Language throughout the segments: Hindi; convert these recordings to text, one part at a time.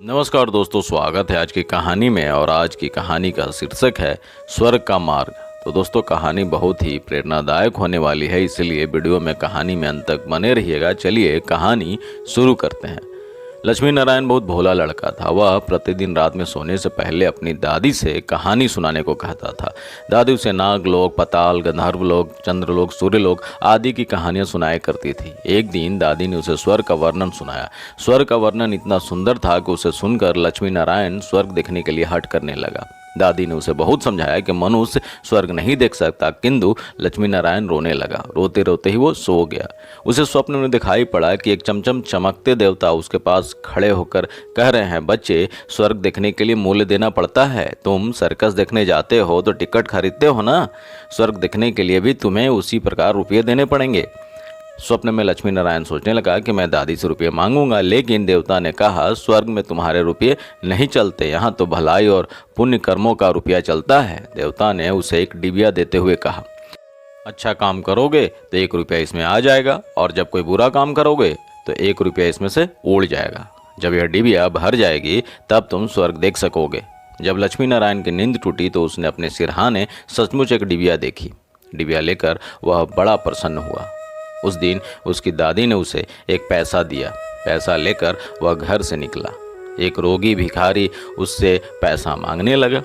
नमस्कार दोस्तों, स्वागत है आज की कहानी में। और आज की कहानी का शीर्षक है स्वर्ग का मार्ग। तो दोस्तों, कहानी बहुत ही प्रेरणादायक होने वाली है, इसलिए वीडियो में कहानी में अंत तक बने रहिएगा। चलिए कहानी शुरू करते हैं। लक्ष्मी नारायण बहुत भोला लड़का था। वह प्रतिदिन रात में सोने से पहले अपनी दादी से कहानी सुनाने को कहता था। दादी उसे नागलोक, पाताल, गंधर्वलोक, चंद्रलोक, सूर्यलोक आदि की कहानियां सुनाया करती थी। एक दिन दादी ने उसे स्वर्ग का वर्णन सुनाया। स्वर्ग का वर्णन इतना सुंदर था कि उसे सुनकर लक्ष्मी नारायण स्वर्ग देखने के लिए हट करने लगा। दादी ने उसे बहुत समझाया कि मनुष्य स्वर्ग नहीं देख सकता, किंतु लक्ष्मी नारायण रोने लगा। रोते रोते ही वो सो गया। उसे स्वप्न में दिखाई पड़ा कि एक चमचम चमकते देवता उसके पास खड़े होकर कह रहे हैं, बच्चे, स्वर्ग देखने के लिए मूल्य देना पड़ता है। तुम सर्कस देखने जाते हो तो टिकट खरीदते हो ना, स्वर्ग देखने के लिए भी तुम्हें उसी प्रकार रुपये देने पड़ेंगे। स्वप्न में लक्ष्मी नारायण सोचने लगा कि मैं दादी से रुपये मांगूंगा, लेकिन देवता ने कहा, स्वर्ग में तुम्हारे रुपये नहीं चलते, यहाँ तो भलाई और पुण्य कर्मों का रुपया चलता है। देवता ने उसे एक डिबिया देते हुए कहा, अच्छा काम करोगे तो 1 रुपया इसमें आ जाएगा, और जब कोई बुरा काम करोगे तो 1 रुपया इसमें से उड़ जाएगा। जब यह डिबिया भर जाएगी तब तुम स्वर्ग देख सकोगे। जब लक्ष्मी नारायण की नींद टूटी तो उसने अपने सिरहाने सचमुच एक डिबिया देखी। डिबिया लेकर वह बड़ा प्रसन्न हुआ। उस दिन उसकी दादी ने उसे एक पैसा दिया। पैसा लेकर वह घर से निकला। एक रोगी भिखारी उससे पैसा मांगने लगा।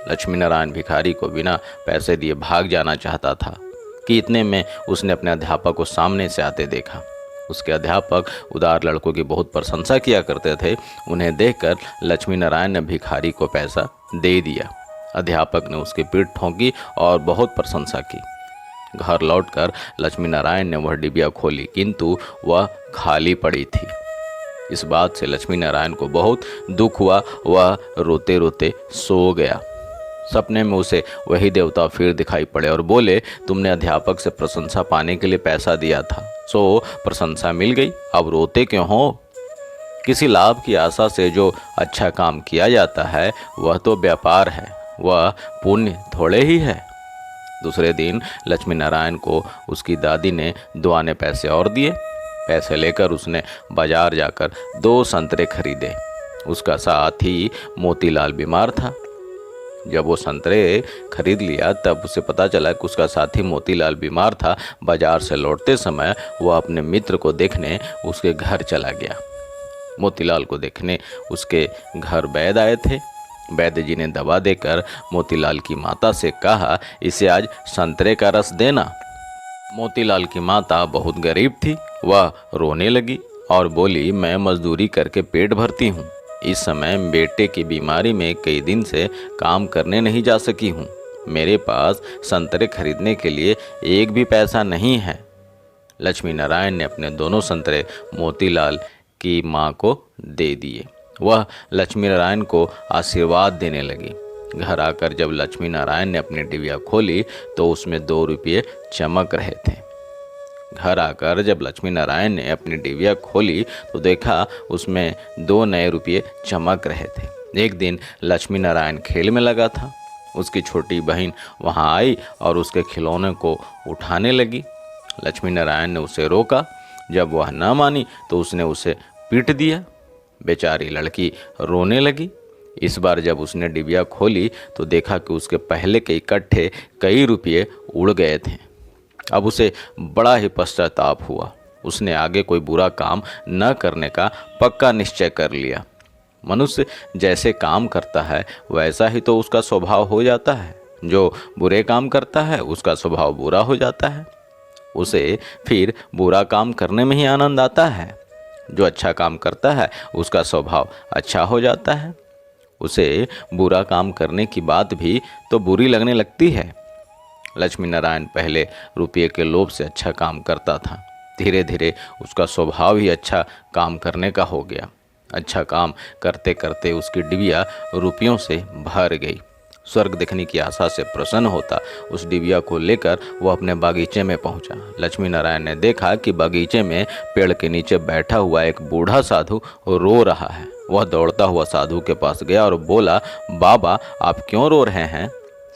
लक्ष्मी नारायण भिखारी को बिना पैसे दिए भाग जाना चाहता था कि इतने में उसने अपने अध्यापक को सामने से आते देखा। उसके अध्यापक उदार लड़कों की बहुत प्रशंसा किया करते थे। उन्हें देखकर लक्ष्मी नारायण ने भिखारी को पैसा दे दिया। अध्यापक ने उसकी पीठ ठोंकी और बहुत प्रशंसा की। घर लौटकर लक्ष्मी नारायण ने वह डिबिया खोली, किंतु वह खाली पड़ी थी। इस बात से लक्ष्मी नारायण को बहुत दुख हुआ। वह रोते रोते सो गया। सपने में उसे वही देवता फिर दिखाई पड़े और बोले, तुमने अध्यापक से प्रशंसा पाने के लिए पैसा दिया था, सो प्रशंसा मिल गई, अब रोते क्यों हो? किसी लाभ की आशा से जो अच्छा काम किया जाता है वह तो व्यापार है, वह पुण्य थोड़े ही है। दूसरे दिन लक्ष्मी नारायण को उसकी दादी ने 2 आने पैसे और दिए। पैसे लेकर उसने बाजार जाकर 2 संतरे खरीदे। उसका साथी मोतीलाल बीमार था। जब वो संतरे खरीद लिया तब उसे पता चला कि उसका साथी मोतीलाल बीमार था। बाजार से लौटते समय वह अपने मित्र को देखने उसके घर चला गया। मोतीलाल को देखने उसके घर वैद्य आए थे। वैद्य जी ने दवा देकर मोतीलाल की माता से कहा, इसे आज संतरे का रस देना। मोतीलाल की माता बहुत गरीब थी। वह रोने लगी और बोली, मैं मजदूरी करके पेट भरती हूँ। इस समय बेटे की बीमारी में कई दिन से काम करने नहीं जा सकी हूँ। मेरे पास संतरे खरीदने के लिए एक भी पैसा नहीं है। लक्ष्मी नारायण ने अपने दोनों संतरे मोतीलाल की माँ को दे दिए। वह लक्ष्मी नारायण को आशीर्वाद देने लगी। घर आकर जब लक्ष्मी नारायण ने अपनी डिबिया खोली तो उसमें 2 रुपये चमक रहे थे। घर आकर जब लक्ष्मी नारायण ने अपनी डिबिया खोली तो देखा उसमें 2 नए रुपये चमक रहे थे। एक दिन लक्ष्मी नारायण खेल में लगा था। उसकी छोटी बहन वहां आई और उसके खिलौने को उठाने लगी। लक्ष्मी नारायण ने उसे रोका। जब वह न मानी तो उसने उसे पीट दिया। बेचारी लड़की रोने लगी। इस बार जब उसने डिबिया खोली तो देखा कि उसके पहले के इकट्ठे कई रुपये उड़ गए थे। अब उसे बड़ा ही पश्चाताप हुआ। उसने आगे कोई बुरा काम न करने का पक्का निश्चय कर लिया। मनुष्य जैसे काम करता है वैसा ही तो उसका स्वभाव हो जाता है। जो बुरे काम करता है उसका स्वभाव बुरा हो जाता है। उसे फिर बुरा काम करने में ही आनंद आता है। जो अच्छा काम करता है उसका स्वभाव अच्छा हो जाता है। उसे बुरा काम करने की बात भी तो बुरी लगने लगती है। लक्ष्मी नारायण पहले रुपये के लोभ से अच्छा काम करता था। धीरे धीरे उसका स्वभाव ही अच्छा काम करने का हो गया। अच्छा काम करते करते उसकी डिबिया रुपयों से भर गई। स्वर्ग देखने की आशा से प्रसन्न होता उस डिबिया को लेकर वह अपने बागीचे में पहुंचा। लक्ष्मी नारायण ने देखा कि बागीचे में पेड़ के नीचे बैठा हुआ एक बूढ़ा साधु रो रहा है। वह दौड़ता हुआ साधु के पास गया और बोला, बाबा, आप क्यों रो रहे हैं?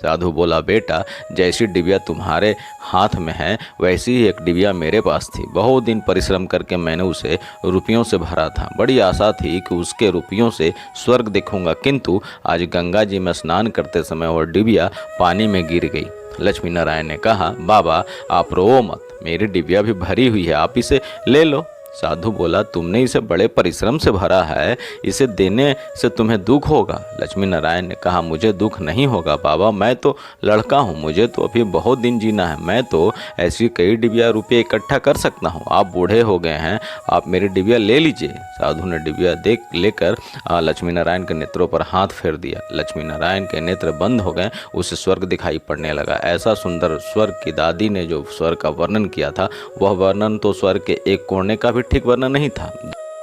साधु बोला, बेटा जैसी डिबिया तुम्हारे हाथ में है वैसी ही एक डिबिया मेरे पास थी। बहुत दिन परिश्रम करके मैंने उसे रुपयों से भरा था। बड़ी आशा थी कि उसके रुपयों से स्वर्ग देखूंगा, किंतु आज गंगा जी में स्नान करते समय वह डिबिया पानी में गिर गई। लक्ष्मी नारायण ने कहा, बाबा आप रो मत, मेरी डिबिया भी भरी हुई है, आप इसे ले लो। साधु बोला, तुमने इसे बड़े परिश्रम से भरा है, इसे देने से तुम्हें दुख होगा। लक्ष्मी नारायण ने कहा, मुझे दुख नहीं होगा बाबा, मैं तो लड़का हूँ, मुझे तो अभी बहुत दिन जीना है, मैं तो ऐसी कई डिबिया रुपये इकट्ठा कर सकता हूँ। आप बूढ़े हो गए हैं, आप मेरी डिबिया ले लीजिए। साधु ने डिबिया लेकर लक्ष्मी नारायण के नेत्रों पर हाथ फेर दिया। लक्ष्मी नारायण के नेत्र बंद हो गए, उसे स्वर्ग दिखाई पड़ने लगा। ऐसा सुंदर स्वर्ग की दादी ने जो स्वर्ग का वर्णन किया था, वह वर्णन तो स्वर्ग के एक कोने का ठीक वर्णन नहीं था।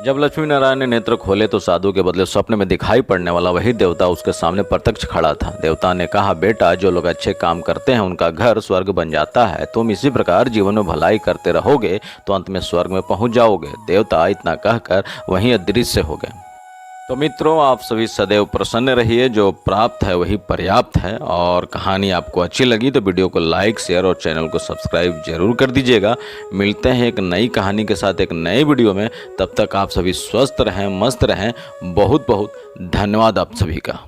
जब लक्ष्मी नारायण ने नेत्र खोले तो साधु के बदले स्वप्न में दिखाई पड़ने वाला वही देवता उसके सामने प्रत्यक्ष खड़ा था। देवता ने कहा, बेटा जो लोग अच्छे काम करते हैं उनका घर स्वर्ग बन जाता है। तुम इसी प्रकार जीवन में भलाई करते रहोगे तो अंत में स्वर्ग में पहुंच जाओगे। देवता इतना कहकर वहीं अदृश्य हो गए। तो मित्रों, आप सभी सदैव प्रसन्न रहिए, जो प्राप्त है वही पर्याप्त है। और कहानी आपको अच्छी लगी तो वीडियो को लाइक, शेयर और चैनल को सब्सक्राइब जरूर कर दीजिएगा। मिलते हैं एक नई कहानी के साथ एक नए वीडियो में। तब तक आप सभी स्वस्थ रहें, मस्त रहें। बहुत बहुत धन्यवाद आप सभी का।